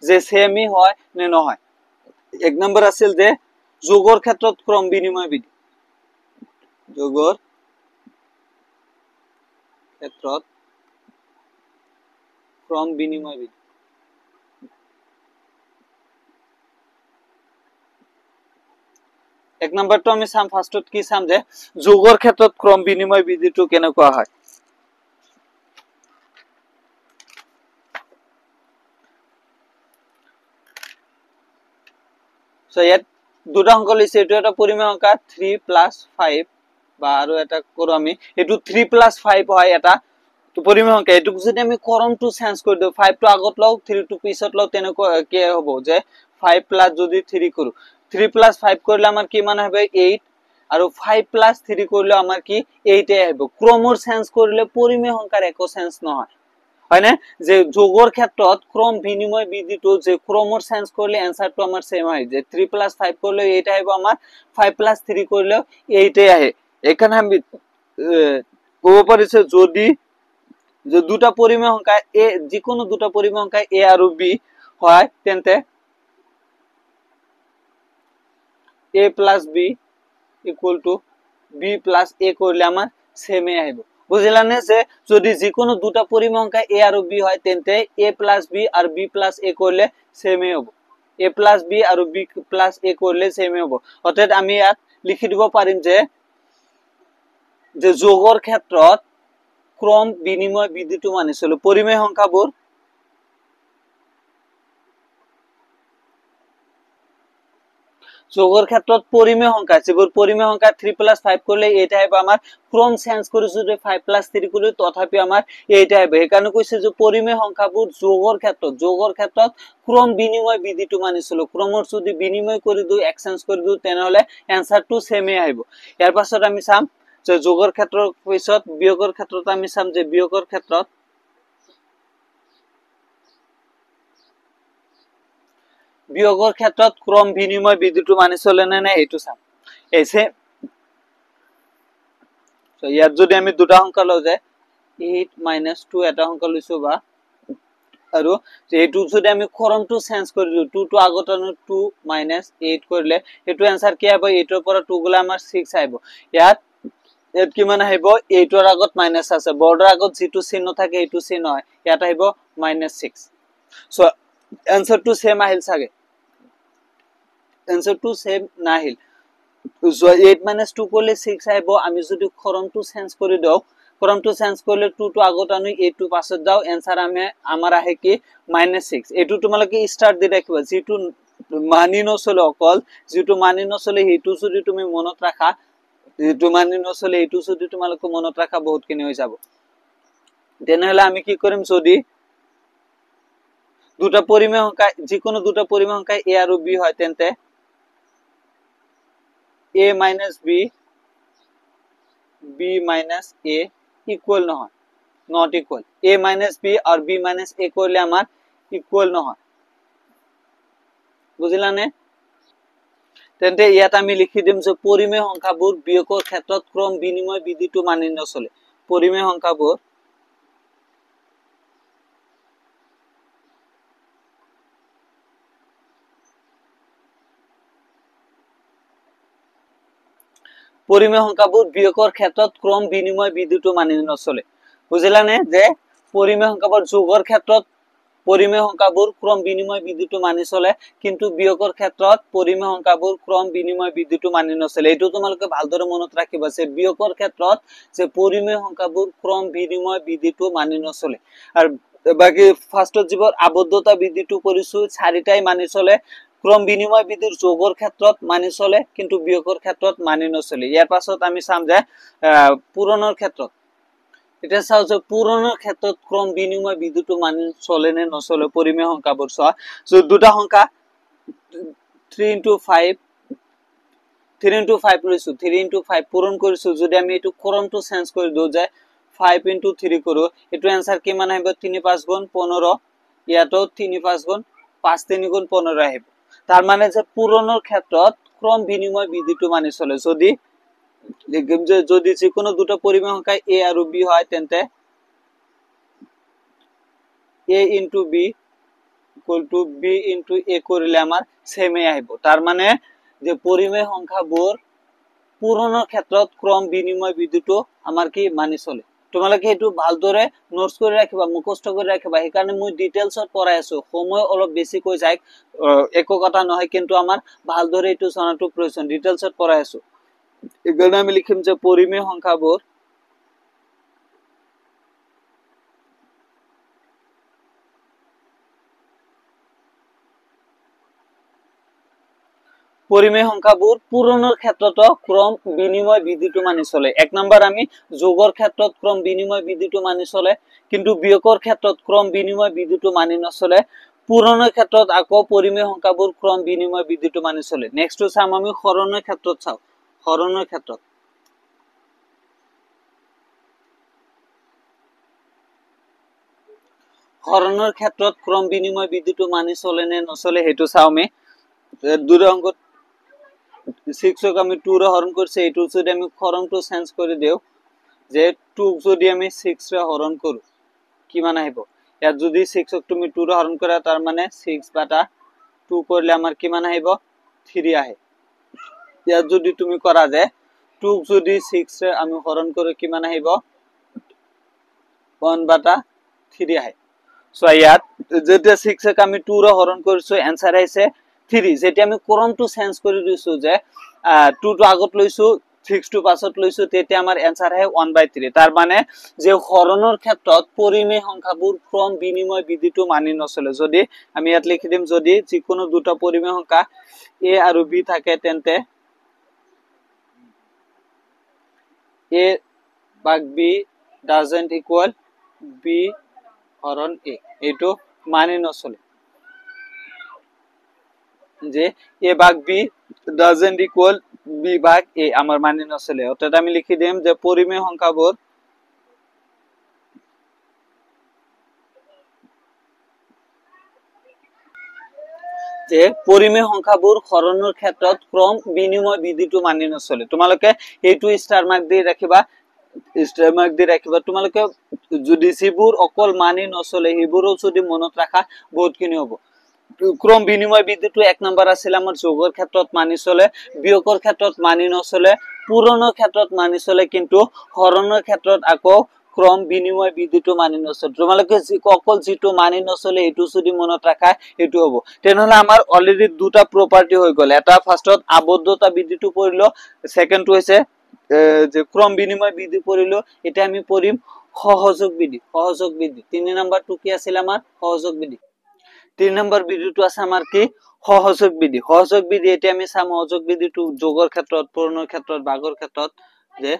যে সেমি হয় নে নহয় এক নম্বৰ আছিল যে যোগৰ ক্ষেত্ৰত ক্ৰম বিনিময় বিধি যোগৰ ক্ষেত্ৰত ক্ৰম বিনিময় বিধি এক নম্বৰটো আমি চাম ফাৰ্স্টত কি চাম যে যোগৰ ক্ষেত্ৰত ক্ৰম বিনিময় বিধিটো কেনেকুৱা হয় সো ইয়াত দুটা অংক লৈছে এটো এটা পৰিমেয় সংখ্যা 3 + 5 বা আৰু এটা কৰো আমি এটো 3 + 5 হয় এটা তো পৰিমেয় সংখ্যা এটুক যদি আমি কৰমটো চেঞ্জ কৰি দিও 5 টো আগত লও 3 টো পিছত লও তেনেকৈ কি হ'ব যে 5 প্লাস যদি 3 কৰো 3 + 5 কৰিলে আমাৰ কি মান হবে 8 আৰু 5 + 3 কৰিলে আমাৰ কি 8 এ আহিব ক্ৰমৰ চেঞ্জ কৰিলে পৰিমেয় সংখ্যাৰ একো চেঞ্জ নহয় হয়নে যে যোগৰ ক্ষেত্ৰত ক্ৰম বিনিময় বিধিটো যে ক্ৰমৰ চেঞ্জ কৰিলে আনসাৰটো আমাৰ সেম হয় যে 3 + 5 কৰিলে 8 আহিব আমাৰ 5 + 3 কৰিলে 8 এ আহে এখানে আমি ক'ব পাৰিছে যদি যে দুটা পৰিমেয় সংখ্যা a যিকোনো দুটা পৰিমেয় সংখ্যা a আৰু b হয় তেন্তে a + b = b + a কৰিলে আমাৰ সেম এ আহিব বুঝিলানে যে যদি যিকোনো দুটা পৰিমেয় সংখ্যা a আৰু b হয় তেন্তে a + b আৰু b + a কৰিলে সেম এ হ'ব a + b আৰু b + a কৰিলে সেম এ হ'ব অৰ্থাৎ আমি ইয়াত লিখি দিব পাৰিম যে যোগৰ ক্ষেত্ৰত ক্ৰম বিনিময় বিধিটো মানি চলে পৰিমেয় সংখ্যাবোৰ যোগৰ ক্ষেত্ৰত পৰিমেয় সংখ্যা যিবোৰ পৰিমেয় সংখ্যা 3 + 5 কৰিলে এইটা আহিব আমাৰ ক্ৰম চেঞ্জ কৰিছো যে 5 + 3 কৰি তথাপি আমাৰ এইটা আহিব সেইকাৰণে কৈছে যে পৰিমেয় সংখ্যাবোৰ যোগৰ ক্ষেত্ৰত ক্ৰম বিনিময় বিধিটো মানি চলো ক্ৰমৰ যদি বিনিময় কৰি দিও এক্সচেঞ্জ কৰি দিও তেনেহলে এনসাৰটো সেমে আহিব ইয়াৰ পাছত আমি চাম যে যোগৰ ক্ষেত্ৰৰ পিছত বিয়োগৰ ক্ষেত্ৰত আমি চাম যে বিয়োগৰ ক্ষেত্ৰত ক্ৰম বিনিময় বিধিটো মানি চলে নে নাই এইটো চাম এসে সো ইয়াত যদি আমি দুটা সংখ্যা লও যে 8 - 2 এটা সংখ্যা লৈছো বা আৰু এইটো যদি আমি ক্ৰমটো চেঞ্জ কৰি দিও 2 টো আগত আনো 2 - 8 কৰিলে এটো आंसर কি হ'ব 8 ৰ পৰা 2 গলে আমাৰ 6 আহিব ইয়াত কিমান আহিব 8 ৰ আগত মাইনাস আছে বৰ্ডৰ আগত যেটো চিহ্ন থাকে এটো চিহ্ন হয় ইয়াত আহিব -6 সো आंसर টু সেম আহিল সাগে आंसर টু সেম নাহিল সো 8 - 2 করলে 6 আহিব আমি যদি ক্রমটো চেঞ্জ কৰি দাও ক্ৰমটো চেঞ্জ কৰিলে 2 টো আগত আনি 8 টো পাছত দাও आंसर আমাৰ আহে কি -6 এটো তোমালকে স্টার্ট দি রাখিবা যেটো মানি নচলে অকল যেটো মানি নচলে হেতু যদি তুমি মনত রাখা যেটো মানি নচলে এটো যদি তোমালকে মনত রাখা বহুত কিনি হৈ যাব তেনেহলে আমি কি কৰিম যদি দুটা পৰিমেয় সংখ্যা যিকোনো দুটা পৰিমেয় সংখ্যা a আৰু b হয় তেন্তে a - b b - a equal নহয় নট ইকুয়াল a - b আর b - a করলে আমার ইকুয়াল নহয় বুঝিলানে তেন্তে ইয়াত আমি লিখি দিম যে পরিমেয় সংখ্যাবোৰ বিয়োগৰ ক্ষেত্ৰত ক্ৰম বিনিময় বিধিটো মানি নচলে পৰিমেয় সংখ্যাবোৰ পৰিমেয় সংখ্যাবোৰ বিয়োগৰ ক্ষেত্ৰত ক্ৰম বিনিময় বিধিটো মানি নচলে বুঝিলানে যে পৰিমেয় সংখ্যাবোৰ যোগৰ ক্ষেত্ৰত পৰিমেয় সংখ্যাবোৰ ক্ৰম বিনিময় বিধিটো মানি চলে কিন্তু বিয়োগৰ ক্ষেত্ৰত পৰিমেয় সংখ্যাবোৰ ক্ৰম বিনিময় বিধিটো মানি নচলে এটো তোমালকে ভালদৰে মনত ৰাখিবা যে বিয়োগৰ ক্ষেত্ৰত যে পৰিমেয় সংখ্যাবোৰ ক্ৰম বিনিময় বিধিটো মানি নচলে আৰু বাকি ফাৰ্স্টত যিবোৰ আবদ্ধতা বিধিটো কৰিছো চাৰিটাই মানি চলে ক্ৰম বিনিময় বিধিৰ যোগৰ ক্ষেত্ৰত মানি চলে কিন্তু বিয়োগৰ ক্ষেত্ৰত মানি নচলে ইয়াৰ পাছত আমি চাম যে পূৰণৰ ক্ষেত্ৰত এটা চাও যে পূৰণৰ ক্ষেত্ৰত ক্ৰম বিনিময় বিধিটো মানি চলে নে নচলে পৰিমেয় সংখ্যাবোৰ চোৱা যে দুটা সংখ্যা 3 * 5 লৈছো 3 * 5 পূৰণ কৰিছো যদি আমি এটো ক্ৰমটো চেঞ্জ কৰি দিও যে 5 * 3 কৰো এটো आंसर কিমান আহিব 3 × 5 = 15 ইয়াতো 3 × 5 = 5 × 3 = 15 আহিব তার মানে যে পূৰণৰ ক্ষেত্ৰত ক্রম বিনিময় বিধিটো মানি চলে যদি লিখিম যে যদি যিকোনো দুটো পরিমেয় সংখ্যা a আৰু b হয় তেন্তে a * b = b * a কৰিলে আমাৰ সেমে আহিব তাৰ মানে যে পৰিমেয় সংখ্যাবোৰ পূৰণৰ ক্ষেত্ৰত ক্ৰম বিনিময় বিধিটো আমাৰ কি মানি চলে তোমালকে এটো ভালদৰে নোটস কৰি ৰাখিবা মুখস্থ কৰি ৰাখিবা সেইকাৰণে মই ডিটেইলছত পঢ়াই আছো সময় অলপ বেছি কৈ যায় একো কথা নহয় কিন্তু আমাৰ ভালদৰে এটো জানাটো প্ৰয়োজন ডিটেইলছত পঢ়াই আছো এখানে আমি লিখিম যে পৰিমেয় সংখ্যাবোৰ পৰিমেয় সংখ্যাবোৰ পূৰণৰ ক্ষেত্ৰত ক্ৰম বিনিময় বিধিটো মানি চলে এক নম্বৰ আমি যোগৰ ক্ষেত্ৰত ক্ৰম বিনিময় বিধিটো মানি চলে কিন্তু বিয়োগৰ ক্ষেত্ৰত ক্ৰম বিনিময় বিধিটো মানি নচলে পূৰণৰ ক্ষেত্ৰত আকৌ পৰিমেয় সংখ্যাবোৰ ক্ৰম বিনিময় বিধিটো মানি চলে নেক্সট চাম আমি হৰণৰ ক্ষেত্ৰত চাও হৰণৰ ক্ষেত্ৰত হৰণৰ ক্ষেত্ৰত ক্রম বিনিময় বিধিটো মানি চলে নে নচলে হেতু চাও আমি দুটা অংক 6 ক আমি 2 ৰে হৰণ কৰিছে এটো যদি আমি হৰণটো চেঞ্জ কৰি দিও যে 2 যদি আমি 6 ৰে হৰণ কৰো কিমান আহিব ইয়াত যদি 6 ক তুমি 2 ৰে হৰণ কৰা তাৰ মানে 6/2 কৰিলে আমাৰ কিমান আহিব 3 আহে ইয়াত যদি তুমি কৰা যে 2 যদি 6 ৰে আমি হৰণ কৰো কিমান আহিব 1/3 আহে সো ইয়াত যেতিয়া 6 ক আমি 2 ৰে হৰণ কৰিছো आंसर আহিছে 3 যেটি আমি ক্ৰমটো চেঞ্জ কৰি দিছো যে 2 টো আগত লৈছো ফিক্স টু পাছত লৈছো তেতিয়া আমাৰ এনসাৰ আহে 1/3 তাৰ মানে যে হৰণৰ ক্ষেত্ৰত পৰিমেয় সংখ্যাবোৰ ক্ৰম বিনিময় বিধিটো মানি নচলে যদি আমি ইয়াত লিখি দিম যদি যিকোনো দুটা পৰিমেয় সংখ্যা a আৰু b থাকে তেন্তে a ভাগ b doesn't equal b হৰণ a এইটো মানি নচলে যে a ভাগ b doesn't equal b ভাগ a আমাৰ মানি নচলে অৰ্থাৎ আমি লিখি দিম যে পৰিমেয় সংখ্যাবোৰ যে পৰিমেয় সংখ্যাবোৰ হৰণৰ ক্ষেত্ৰত ক্ৰম বিনিময় বিধিটো মানি নচলে তোমালোকে এইটো ষ্টাৰ মাৰ্ক দি ৰাখিবা তোমালোকে যদি যিবোৰ অকল মানি নচলে সেইবোৰো যদি মনত ৰাখা বহুতখিনি হ'ব ক্ৰম বিনিময় বিধিটো এক নম্বৰ আছিল আমাৰ যোগৰ ক্ষেত্ৰত মানি চলে বিয়োগৰ ক্ষেত্ৰত মানি নচলে পূৰণৰ ক্ষেত্ৰত মানি চলে কিন্তু হৰণৰ ক্ষেত্ৰত আকৌ ক্ৰম বিনিময় বিধিটো মানি নচলে তোমালোকে অকল যিটো মানি নচলে এইটো যদি মনত ৰাখা এইটো হ'ব তেনেহলে আমাৰ অলৰেডি দুটা প্ৰপাৰ্টি হৈ গ'ল এটা ফাৰ্ষ্টত আবদ্ধতা বিধিটো পঢ়িলো সেকেন্ডটো হৈছে যে ক্ৰম বিনিময় বিধি পঢ়িলো এটা আমি পঢ়িম সহযোগ বিধি 3 নম্বৰটো কি আছিল আমাৰ সহযোগ বিধি 3 নম্বৰ বিধিটো আছে আমাৰ কি সহযোগ বিধি এটা আমি চাম সহযোগ বিধিটো যোগৰ ক্ষেত্ৰত পূৰণৰ ক্ষেত্ৰত ভাগৰ ক্ষেত্ৰত যে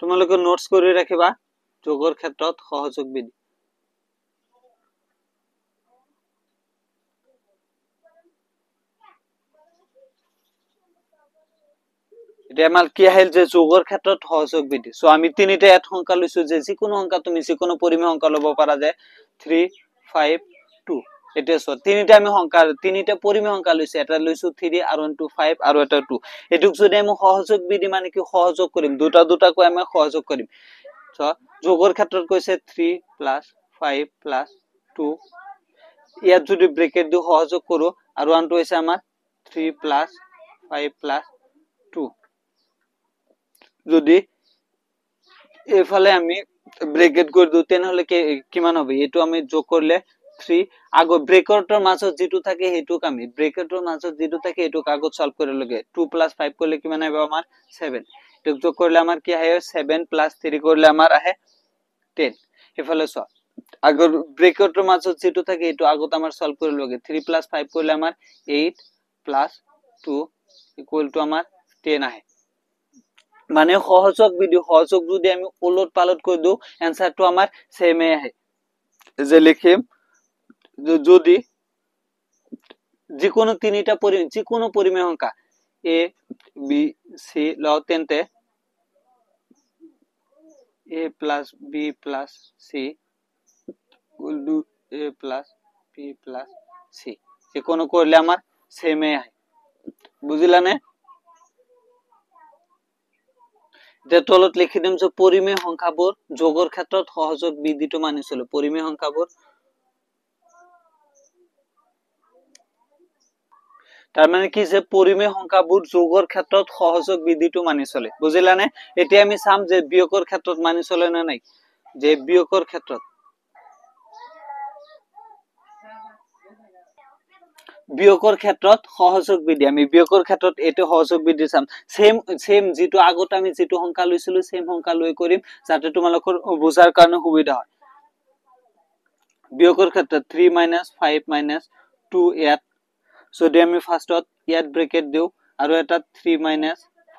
তোমালোকে নোটস কৰি ৰাখিবা যোগৰ ক্ষেত্ৰত সহযোগ বিধি এটা আমাৰ কি আহিল যে যোগৰ ক্ষেত্ৰত সহযোগ বিধি সো আমি তিনিটা এট সংখ্যা লৈছো যে যিকোনো সংখ্যা তুমি যিকোনো পৰিমেয় সংখ্যা লব পাৰা যে 3 5 2 এটা সো তিনিটা আমি সংখ্যা তিনিটা পৰিমেয় সংখ্যা লৈছো এটা লৈছো 3 আৰু 5 আৰু এটা 2 এটুক যদি আমি সহযোগ বিধি মানে কি সহযোগ কৰিম দুটা কৈ আমি সহযোগ কৰিম সো যোগৰ ক্ষেত্ৰত কৈছে 3 5 2 ইয়াত যদি ব্ৰেকেট দি সহযোগ কৰো আৰু আনটো হৈছে আমাৰ 3 5 2 যদি এফালে আমি ব্ৰেকেট কৰি দিও তেনেহলে কিমান হবে এটো আমি যোগ কৰিলে 3 আগো ব্ৰেকেটৰ মাজত যেটো থাকে হেতুক আমি ব্ৰেকেটৰ মাজত যেটো থাকে হেতুক আগত সলভ কৰি লগে 2 5 কৰিলে কিমান হবে আমাৰ 7 এটো যোগ কৰিলে আমাৰ কি আহে 7 3 কৰিলে আমাৰ আহে 10 এফালে সো আগৰ ব্ৰেকেটৰ মাজত যেটো থাকে হেতু আগত আমাৰ সলভ কৰি লগে 3 5 কৰিলে আমাৰ 8 2 ইকুয়াল টু আমাৰ 10 আহে মানে সহযোগ যদি আমি উলট পালট কৰি দিও এনসাৰটো আমাৰ সেম আহে যে লিখিম যদি যিকোনো তিনিটা যিকোনো পৰিমেয় সংখ্যা a b c লও তেন্তে a plus b plus c equal to a plus b plus c যিকোনো করলে আমার সেম আহে বুঝিলানে যে তলত লিখি দিম যে পৰিমেয় সংখ্যাবোৰ যোগৰ ক্ষেত্ৰত সহযোগ বিধিটো মানি চলে পৰিমেয় সংখ্যাবোৰ তাৰ মানে কি যে পৰিমেয় সংখ্যাবোৰ যোগৰ ক্ষেত্ৰত সহযোগ বিধিটো মানি চলে বুজিলানে এতিয়া আমি চাম যে বিয়োগৰ ক্ষেত্ৰত মানি চলে না নাই যে বিয়োগৰ ক্ষেত্ৰত সহযোগ বিধি আমি বিয়োগৰ ক্ষেত্ৰত এটো সহযোগ বিধি চাম সেম যেটো আগত আমি যেটো সংখ্যা লৈছিলো সেম সংখ্যা লৈ কৰিম যাতে তোমালোকৰ বুজাৰ কাৰণে সুবিধা হয় বিয়োগৰ ক্ষেত্ৰত 3 5 2 ইয়াত যদি আমি ফাৰ্স্টত ইয়াত ব্ৰেকেট দিও আৰু এটা 3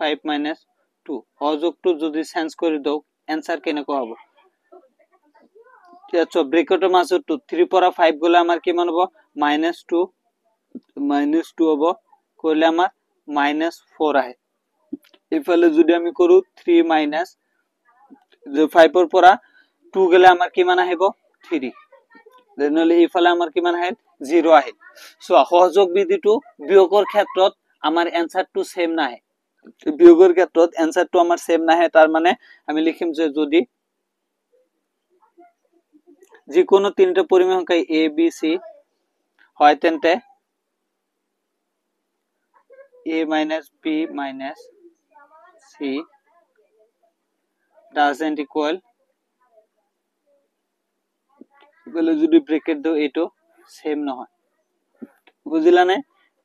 5 2 সহযোগটো যদি চেঞ্জ কৰি দিও आंसर কেনেকুৱা হ'ব ইয়াত ব্ৰেকেটৰ মাজত 3 পৰা 5 গলে আমাৰ কিমান হ'ব -2 হ'ব কৰিলে আমাৰ -4 আহে ইফালে যদি আমি কৰো 3 যে 5 ৰ পৰা 2 গলে আমাৰ কিমান আহিব 3 তেনেহলে ইফালে আমাৰ কিমান আহে 0 আহে সো সহযোগ বিধিটো বিয়োগৰ ক্ষেত্ৰত আমাৰ आंसरটো সেম নাহে বিয়োগৰ ক্ষেত্ৰত आंसरটো আমাৰ সেম নাহে তাৰ মানে আমি লিখিম যে যদি যিকোনো তিনটা পৰিমেয় সংখ্যা a b c হয় তেন্তে a - b - c doesn't equal বলে যদি ব্রেকেট দাও এটো সেম নহয় বুঝিলানে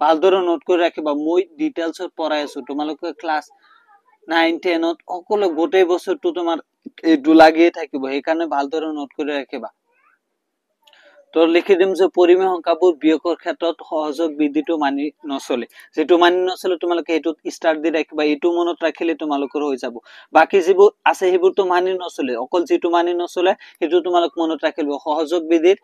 ভালদৰে নোট কৰি ৰাখিবা মই ডিটেইলছত পঢ়াই আছো তোমালোকে ক্লাস 9 10 ত সকলো গোটেই বছৰটো তোমাৰ এইটো লাগিয়ে থাকিব সেইকাৰণে ভালদৰে নোট কৰি ৰাখিবা তো লিখি দিম যে পৰিমেয় সংখ্যাবোৰ বিয়োগৰ ক্ষেত্ৰত সহযোগ বিধিটো মানি নচলে যেটো মানি নচলে তোমালোকে এটোত স্টাৰ দি ৰাখিবা এটো মনত ৰাখিলে তোমালোকৰ হৈ যাব বাকি যিবোৰ আছে হেবোৰ মানি নচলে অকল যেটো মানি নচলে হেটো তোমালোক মনত ৰাখিব সহযোগ বিধিৰ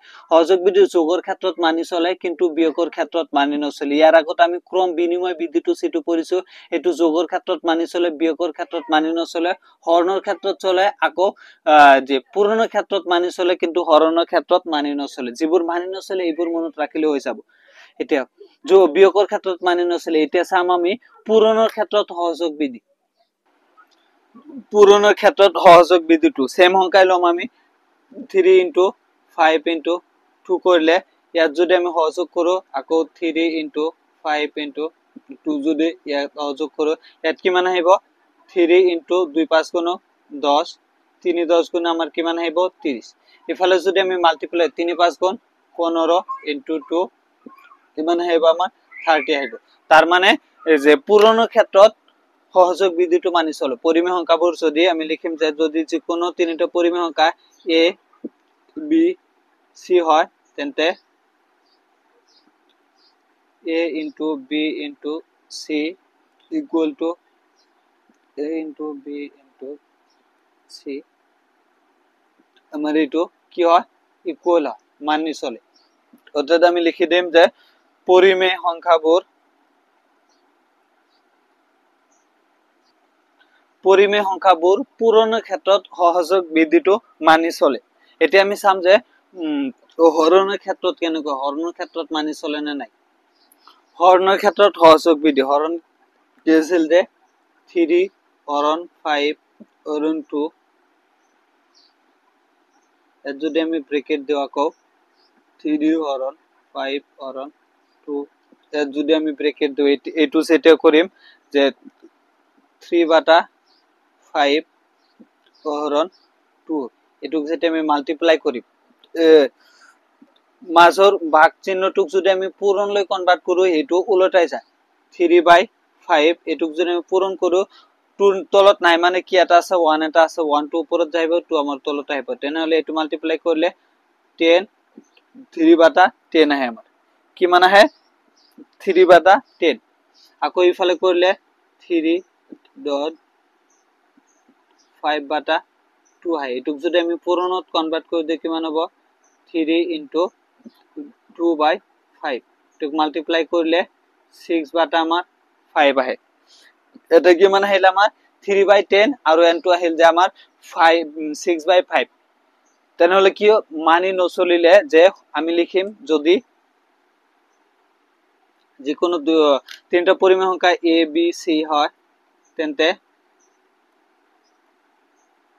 যোগৰ ক্ষেত্ৰত মানি চলে কিন্তু বিয়োগৰ ক্ষেত্ৰত মানি নচলে ইয়াৰ আগত আমি ক্ৰম বিনিময় বিধিটো সিটো পৰিছো এটো যোগৰ ক্ষেত্ৰত মানি চলে বিয়োগৰ ক্ষেত্ৰত মানি নচলে হৰণৰ ক্ষেত্ৰত চলে আকৌ যে পূৰণৰ ক্ষেত্ৰত মানি চলে কিন্তু হৰণৰ ক্ষেত্ৰত মানি নচলে যিবোৰ মানি নচলে এইবোৰ মনত ৰাখিলে হৈ যাব এতিয়া जो বিয়োগৰ ক্ষেত্ৰত মানি নচলে এতিয়া চাম আমি পূৰণৰ ক্ষেত্ৰত সহযোগ বিধি পূৰণৰ ক্ষেত্ৰত সহযোগ বিধিটো সেম সংখ্যাই লম আমি 3 * 5 * 2 কৰিলে ইয়াত যদি আমি সহযোগ কৰো আকৌ 3 * 5 * 2 যদি ইয়াত সহযোগ কৰো ইয়াত কিমান আহিব 3 * 2 5 গুণ 10 3 10 গুণ আমাৰ কিমান আহিব 30 ইফালে যদি আমি মাল্টিপ্লাই 3 5 গুণ 15 * 2 কিমান আহিব আমাৰ 30 আহিব তাৰ মানে এই যে পূৰণৰ ক্ষেত্ৰত সহযোগ বিধিটো মানি চলে পৰিমেয় সংখ্যাবোৰ যদি আমি লিখিম যে যদি যিকোনো তিনিটা পৰিমেয় সংখ্যা a b c হয় তেন্তে a * b * c equal to a * b * c আমাৰ এটো কি হয় ইকুয়াল হয় মানি চলে অৰ্থাৎ আমি লিখি দিম যে পৰিমেয় সংখ্যাবোৰ পূৰণৰ ক্ষেত্ৰত সহযোগ বিধিটো মানি চলে এতিয়া আমি চাম যে হৰণৰ ক্ষেত্ৰত কেনেকৈ হৰণৰ ক্ষেত্ৰত মানি চলে নে নাই হৰণৰ ক্ষেত্ৰত সহযোগ বিধি হৰণ কি আছিল যে 3 হৰণ 5 হৰণ 2 এত যদি আমি ব্র্যাকেট দেওয়া কও 3 হরণ 5 হরণ 2 এত যদি আমি ব্র্যাকেট দেই এটু সেটা করিম যে 3/5 হরণ 2 এটুক যেটা আমি মাল্টিপ্লাই করি মাজৰ ভাগ চিহ্নটুক যদি আমি পূৰণলৈ কনভাৰ্ট কৰো এটু উলটাই যায় 3/5 এটুক যদি আমি পূৰণ কৰো 2 তলত নাই মানে কি এটা আছে 1 এটা আছে 1 2 উপৰত যাইব 2 আমাৰ তলত আহিব তেনেহলে এটু মাল্টিপ্লাই কৰিলে 10 3/10 আহে আমাৰ কিমান আহে 3/10 আকৌ ইফালে কৰিলে 3.5/2 আহে এটুক যদি আমি পূৰণত কনভাৰ্ট কৰি দিই কিমান হ'ব 3 * 2/5 এটুক মাল্টিপ্লাই কৰিলে 6/5 আহে এটা কি মানে আহিল আমাৰ 3/10 আৰু n2 আহিল যে আমাৰ 6/5 তেনেহলে কি মানি নচলিলে যে আমি লিখিম যদি যিকোনো তিনটা পৰিমেয় সংখ্যা a b c হয় তেন্তে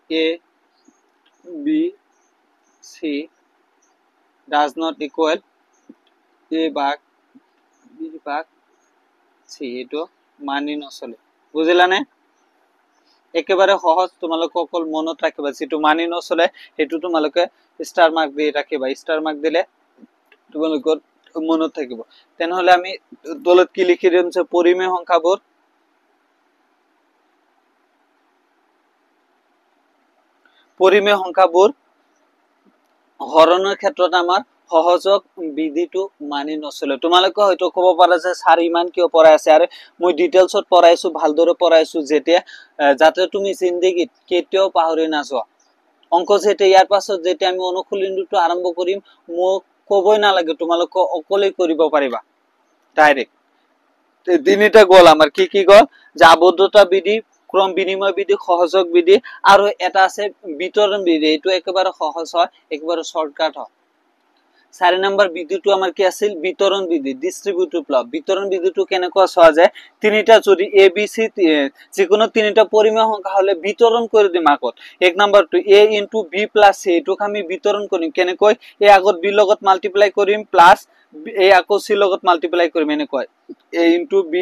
a b c does not equal a ভাগ b ভাগ c এটো মানি নচলে বুঝিলানে একেবারে সহজ তোমালোক অকল মনত ৰাখিবা যেটো মানি নচলে হেতু তোমালোকে স্টাৰ মাৰ্ক দিয়ে ৰাখিবা স্টাৰ মাৰ্ক দিলে তোমালোকৰ মনত থাকিব তেনেহলে আমি দলত কি লিখি দিম যে পৰিমেয় সংখ্যাবোৰ হৰণৰ ক্ষেত্ৰত আমাৰ সহযোগ বিধিটো মানি নচলে তোমালোকে হয়তো ক'ব পাৰা যে স্যাৰ ইমান কিয় পঢ়াই আছে আৰু মই ডিটেইলছত পঢ়াইছো ভালদৰে পঢ়াইছো যেতিয়া যাতে তুমি জিন্দেগীত কেতিয়াও পাহৰি নাযোৱা অংক যেতে ইয়াৰ পাছত যেতে আমি অনুশীলনটো আৰম্ভ কৰিম মোক কবই নালাগে তোমালোক অকলেই কৰিব পাৰিবা ডাইৰেক্ট তিনিটা গোল আমাৰ কি গোল যে আবদ্ধতা বিধি ক্ৰম বিনিময় বিধি সহযোগ বিধি আৰু এটা আছে বিতৰণ বিধি এটো একেবাৰে সহজ হয় একেবাৰে শৰ্টকাট হয় 4 নম্বৰ বিধিটো আমাৰ কি আছিল বিতৰণ বিধি ডিস্ট্ৰিবিউটিভ ল বিতৰণ বিধিটো কেনেকৈ চোৱা যায় তিনিটা যদি a b c যিকোনো তিনিটা পৰিমেয় সংখ্যা হলে বিতৰণ কৰি দিম আগত এক নম্বৰটো a * b + c এটোক আমি বিতৰণ কৰিম কেনেকৈ a আগত b লগত মাল্টিপ্লাই কৰিম প্লাস a আকৌ c লগত মাল্টিপ্লাই কৰিম এনেকৈ a * b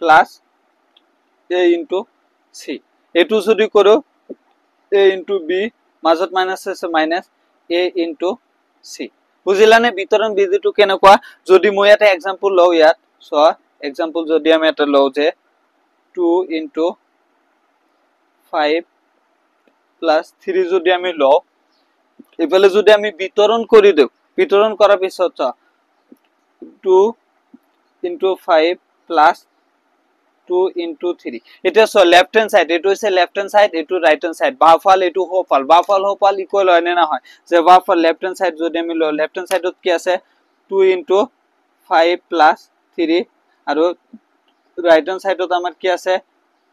plus a * c এটো যদি করো a * b মাজত মাইনাস আছে মাইনাস a * c বুঝিলানে বিতরণ বিধিটো কেনেকুৱা যদি মই এটা एग्जांपल লও ইয়াত সো एग्जांपल যদি আমি এটা লও যে 2 into 5 plus 3 যদি আমি লও এফালে যদি আমি বিতরণ করি দেব বিতরণ করার পিছত 2 into 5 plus 2 into 3 এটা সো লেফট হ্যান্ড সাইড এটো হইছে লেফট হ্যান্ড সাইড এটো রাইট হ্যান্ড সাইড বাফাল এটো হোপাল ইকুয়াল হয় না হয় যে বাফাল লেফট হ্যান্ড সাইড যদি আমি লও লেফট হ্যান্ড সাইডত কি আছে 2 into 5 plus 3 আর রাইট হ্যান্ড সাইডত আমার কি আছে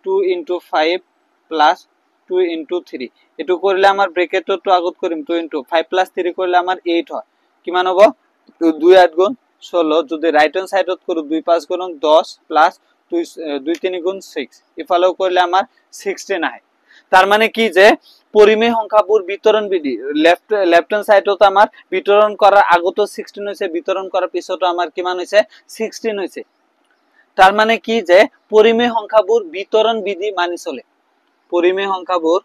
2 into 5 plus 2 into 3 এটো করলে আমার ব্র্যাকেটটো তো আগত করিম 2 into 5 plus 3 করলে আমার 8 হয় কি মান হবে 2 8 গুণ 16 যদি রাইট হ্যান্ড সাইডত করু 2 5 গুণ 10 প্লাস 2 3 গুণ 6 ইফালেও করলে আমার 16 আহে তার মানে কি যে পরিমেয় সংখ্যাবোৰ বিতরণ বিধি লেফট হ্যান্ড সাইডত আমার বিতরণ করার আগত 16 হইছে বিতরণ করার পিছতো আমার কি মান হইছে 16 হইছে তার মানে কি যে পরিমেয় সংখ্যাবোৰ বিতৰণ বিধি মানি চলে পৰিমেয় সংখ্যাবোৰ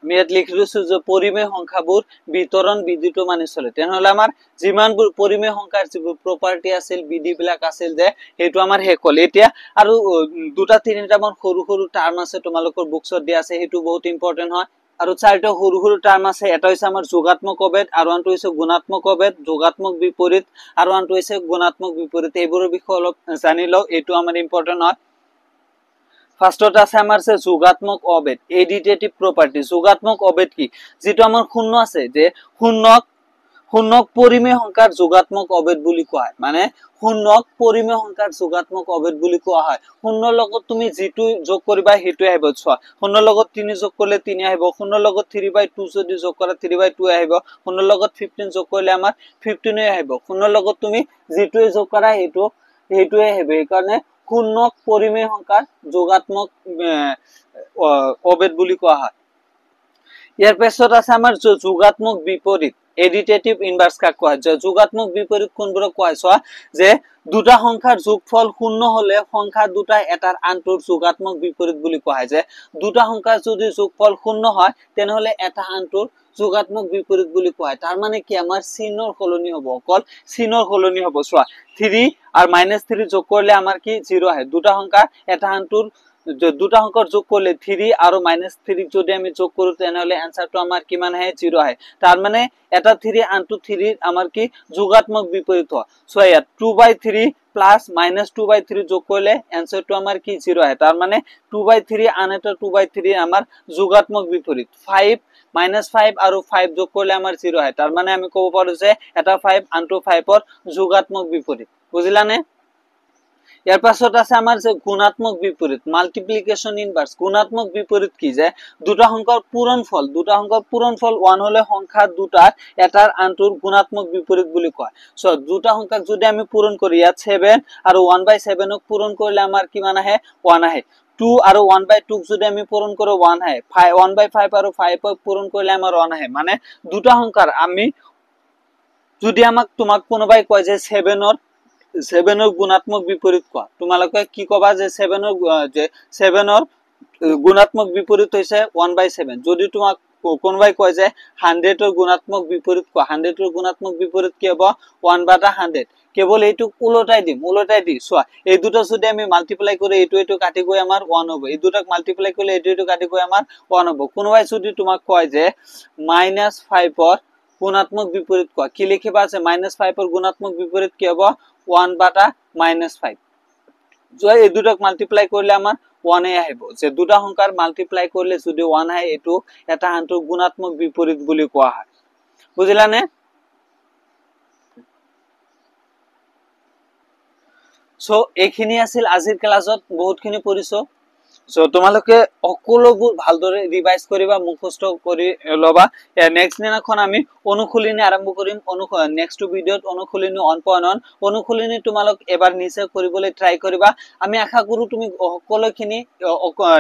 আমি ইয়াত লিখিছো যে পৰিমেয় সংখ্যাবোৰ বিতৰণ বিধিটো মানি চলে তেনহলে আমাৰ যিমানবোৰ পৰিমেয় সংখ্যাৰ যিবোৰ প্ৰপাৰ্টি আছিল বিধি বিলাক আছিল যে হেতু আমাৰ হেকল এতিয়া আৰু দুটা তিনিটা মান সৰু সৰু টাৰ্ম আছে তোমালোকৰ বুকছত দিয়া আছে হেতু বহুত ইম্পৰ্টেন্ট হয় আৰু চাৰিটা সৰু সৰু টাৰ্ম আছে এটা হৈছে আমাৰ যোগাত্মক অভেদ আৰু আনটো হৈছে গুণাত্মক অভেদ যোগাত্মক বিপৰীত আৰু আনটো হৈছে গুণাত্মক বিপৰীত এইবোৰৰ বিষয়ে অলপ জানি লও এটো আমাৰ ইম্পৰ্টেন্ট হয় ফার্স্টটা আছে আমার সে যোগাত্মক অভেদ এডিটেটিভ প্রপার্টি যোগাত্মক অভেদ কি যেটো আমার শূন্য আছে যে শূন্যক পরিমেয় সংখ্যার যোগাত্মক অভেদ বুলি কোৱা হয় মানে শূন্যক পৰিমেয় সংখ্যাৰ যোগাত্মক অভেদ বুলি কোৱা হয় শূন্যৰ লগত তুমি যেটো যোগ কৰিবা হেতু আহিব ছোৱা শূন্যৰ লগত 3 যোগ কৰিলে 3 আহিব শূন্যৰ লগত 3/2 যদি যোগ কৰা 3/2 আহিব শূন্যৰ লগত 15 যোগ কৰিলে আমাৰ 15 আহিব শূন্যৰ লগত তুমি যেটো যোগ কৰা হেতু আহিব এই কাৰণে শূন্যক পৰিমেয় সংখ্যাৰ যোগাত্মক অভেদ বুলি কোৱা হয় ইয়াৰ পিছত আছে আমাৰ যোগাত্মক বিপৰীত এডিটেটিভ ইনভাৰ্স কাক কোৱা হয় যোগাত্মক বিপৰীত কোনবোৰক কোৱা হয় যে দুটা সংখ্যাৰ যোগফল শূন্য হলে সংখ্যা দুটা এটাৰ আনটোৰ যোগাত্মক বিপৰীত বুলি কোৱা হয় যে দুটা সংখ্যাৰ যদি যোগফল শূন্য হয় তেনেহলে এটা আনটোৰ যোগাত্মক বিপৰীত বুলি কোৱা হয় তাৰ মানে কি আমাৰ চিনৰ সলনি হ'ব অকল চিনৰ সলনি হ'ব চোৱা 3 আর -3 যোগ করলে আমার কি 0 হয় দুটা সংখ্যা এটা আনটোর দুটা সংখ্যার যোগ করলে 3 আর -3 যদি আমি যোগ করি তাহলে आंसरটো আমার কি মান হয় 0 হয় তার মানে এটা 3 আনটো 3 আমার কি যোগাত্মক বিপরীত হয় সো ইয়া 2/3 প্লাস -2/3 যোগ করলে आंसरটো আমার কি 0 হয় তার মানে 2/3 আন এটা 2/3 আমার যোগাত্মক বিপরীত 5 -5 আর 5 যোগ করলে আমার 0 হয় তার মানে আমি কব পারো যে এটা 5 আনটো 5 এর যোগাত্মক বিপরীত বুঝিলানে ইয়ার পাছত আছে আমার যে গুণাত্মক বিপরীত মাল্টিপ্লিকেশন ইনভার্স গুণাত্মক বিপরীত কি যে দুটা সংখ্যার পূরণফল 1 হলে সংখ্যা দুটার এটার আনটোর গুণাত্মক বিপরীত বুলি কয় সো দুটা সংখ্যাক যদি আমি পূরণ করি ইয়াত 7 আর 1/7 ক পূরণ করলে আমার কি মান আহে 1 আহে 2 আর 1/2 যদি আমি পূরণ করে 1 আহে 1/5 আর 5 ক পূরণ করলে আমার 1 আহে মানে দুটা সংখ্যার আমি যদি তোমাক কোনোবাই কয় যে 7 এর গুণাত্মক বিপরীত কোৱা তোমালোকে কি কবা যে 7 এর গুণাত্মক বিপরীত হইছে 1/7 যদি তোমাক কোনোবাই কয় যে 100 এর গুণাত্মক বিপরীত কোৱা 100 এর গুণাত্মক বিপরীত কি হ'ব 1/100 কেবল এইটো উলটাই দি সোয়া এই দুটো যদি আমি মাল্টিপ্লাই করে এইটো কাটি গৈ আমাৰ 1 হ'ব এই দুটাক মাল্টিপ্লাই কৰিলে এইটো কাটি গৈ আমাৰ 1 হ'ব কোনোবাই যদি তোমাক কয় যে -5 এৰ গুণাত্মক বিপৰীত কোৱা কি লিখিবা আছে -5 এর গুণাত্মক বিপরীত কি হ'ব 1/-5 যদি এই দুটাক মাল্টিপ্লাই করলে আমার 1 এ আহিব যে দুটা সংখ্যার মাল্টিপ্লাই করলে যদি 1 আহে এটো এটা আনটোৰ গুণাত্মক বিপৰীত বুলি কোৱা হয় বুঝিলানে সো এইখিনি আছিল আজিৰ ক্লাছত বহুতখিনি পৰিছো সো তোমালোকে সকলোবোৰ ভালদৰে ৰিভাইজ কৰিবা মুখস্থ কৰি লবা নেক্সট দিনাখন আমি অনুশীলনী আৰম্ভ কৰিম নেক্সট ভিডিওত অনুশীলনী 1.1 অনুশীলনী তোমালোক এবাৰ নিচে কৰিবলৈ ট্ৰাই কৰিবা আমি আশা কৰো তুমি সকলোখিনি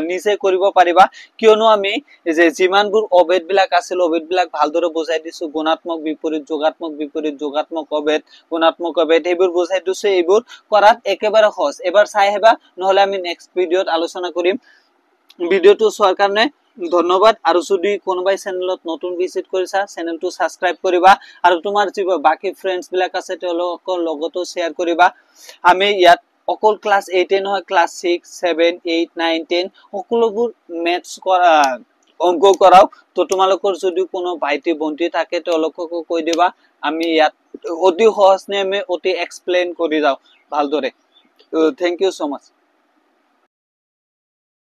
নিচে কৰিব পাৰিবা কিয়নো আমি যে যিমানবোৰ অভেদ বিলাক আছিল অভেদ বিলাক ভালদৰে বুজাই দিছো গুণাত্মক বিপৰীত যোগাত্মক অভেদ গুণাত্মক অভেদ এইবোৰ বুজাই দিছো এইবোৰ কৰাত একেবাৰে সহজ এবাৰ চাই হেবা নহলে আমি নেক্সট ভিডিওত আলোচনা কৰিম ভিডিওটো চোৱাৰ কাৰণে ধন্যবাদ। আৰু যদি কোনোবাই চেনেলত নতুন ভিজিট কৰিছা চেনেলটো সাবস্ক্ৰাইব কৰিবা আৰু তোমাৰ যি বাকি ফ্ৰেন্ডছ বিলাক আছে তেওঁলোকৰ লগতো শেয়াৰ কৰিবা। আমি ইয়াত অকল ক্লাস 8 নহয় ক্লাস 6 7 8 9 10 সকলোবোৰ মেথছ কৰা অংক কৰাও। তো তোমালোকৰ যদি কোনো ভাইটি ভন্টি থাকে তেওঁলোককো কৈ দিবা, আমি ইয়াত অতি সহজ নিয়মে অতি এক্সপ্লেইন কৰি যাও ভালদৰে। থ্যাংক ইউ সো মাচ।